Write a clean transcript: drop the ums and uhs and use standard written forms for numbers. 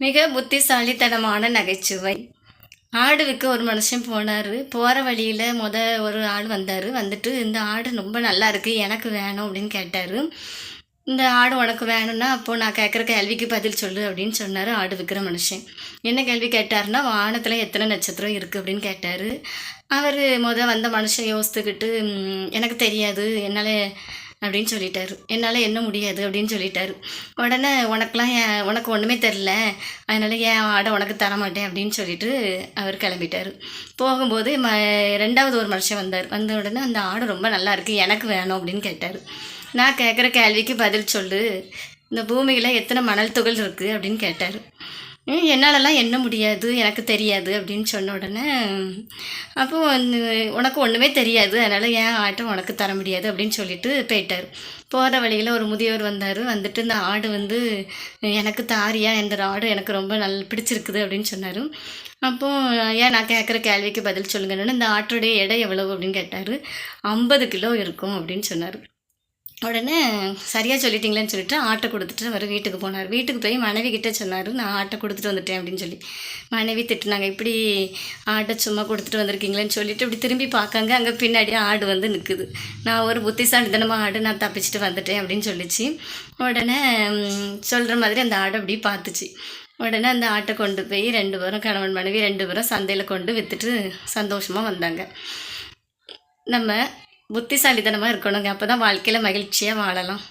மிக புத்திசாலித்தனமான நகைச்சுவை. ஆடு விற்க ஒரு மனுஷன் போனார். போகிற வழியில் ஒரு ஆள் வந்தார். வந்துட்டு, இந்த ஆடு ரொம்ப நல்லா இருக்குது, எனக்கு வேணும் அப்படின்னு கேட்டார். இந்த ஆடு உனக்கு வேணும்னா அப்போது நான் கேட்குற கேள்விக்கு பதில் சொல்லு அப்படின்னு சொன்னார் ஆடு விற்கிற மனுஷன். என்ன கேள்வி கேட்டாருன்னா, வானத்தில் எத்தனை நட்சத்திரம் இருக்குது அப்படின்னு கேட்டார். அவர் வந்த மனுஷன் யோசித்துக்கிட்டு, எனக்கு தெரியாது, என்னால் அப்படின்னு சொல்லிட்டாரு. என்னால் என்ன முடியாது அப்படின்னு சொல்லிட்டாரு. உடனே உனக்கு ஒன்றுமே தெரில, அதனால் ஏன் ஆடை உனக்கு தரமாட்டேன் அப்படின்னு சொல்லிட்டு அவர் கிளம்பிட்டார். போகும்போது ரெண்டாவது ஒரு மனுஷன் வந்தார். வந்த உடனே அந்த ஆடு ரொம்ப நல்லா இருக்குது, எனக்கு வேணும் அப்படின்னு கேட்டார். நான் கேட்குற கேள்விக்கு பதில் சொல்லு, இந்த பூமியில் எத்தனை மணல் துகள் இருக்குது அப்படின்னு கேட்டார். என்னாலலாம் எண்ண முடியாது, எனக்கு தெரியாது அப்படின்னு சொன்ன உடனே, அப்போது உனக்கு ஒன்றுமே தெரியாது, அதனால் ஏன் ஆட்டை உனக்கு தர முடியாது அப்படின்னு சொல்லிட்டு போயிட்டார். போகிற வழியில் ஒரு முதியவர் வந்தார். வந்துட்டு, இந்த ஆடு எனக்கு தாரியா, இந்த ஆடு எனக்கு ரொம்ப பிடிச்சிருக்குது அப்படின்னு சொன்னார். அப்போது ஏன் நான் கேட்குற கேள்விக்கு பதில் சொல்லுங்கன்னு, இந்த ஆட்டோடைய எடை எவ்வளவு அப்படின்னு கேட்டார். 50 கிலோ இருக்கும் அப்படின்னு சொன்னார். உடனே சரியாக சொல்லிட்டீங்களேன்னு சொல்லிட்டு ஆட்டை கொடுத்துட்டு அவர் வீட்டுக்கு போனார். வீட்டுக்கு போய் மனைவி கிட்டே சொன்னார், நான் ஆட்டை கொடுத்துட்டு வந்துட்டேன் அப்படின்னு சொல்லி. மனைவி திட்டுனாங்க, இப்படி ஆட்டை சும்மா கொடுத்துட்டு வந்திருக்கீங்களேன்னு சொல்லிட்டு இப்படி திரும்பி பார்க்காங்க. அங்கே பின்னாடி ஆடு நிற்குது. நான் ஒரு புத்திசாலித்தனமாக ஆடு, நான் தப்பிச்சுட்டு வந்துட்டேன் அப்படின்னு சொல்லிச்சு. உடனே சொல்கிற மாதிரி அந்த ஆடை அப்படி பார்த்துச்சு. உடனே அந்த ஆட்டை கொண்டு போய் 2 பேரும், கணவன் மனைவி 2 பேரும் சந்தையில் கொண்டு விற்றுட்டு சந்தோஷமாக வந்தாங்க. நம்ம புத்திசாலித்தனமாக இருக்கணுங்க, அப்போ தான் வாழ்க்கையில் மகிழ்ச்சியாக வாழலாம்.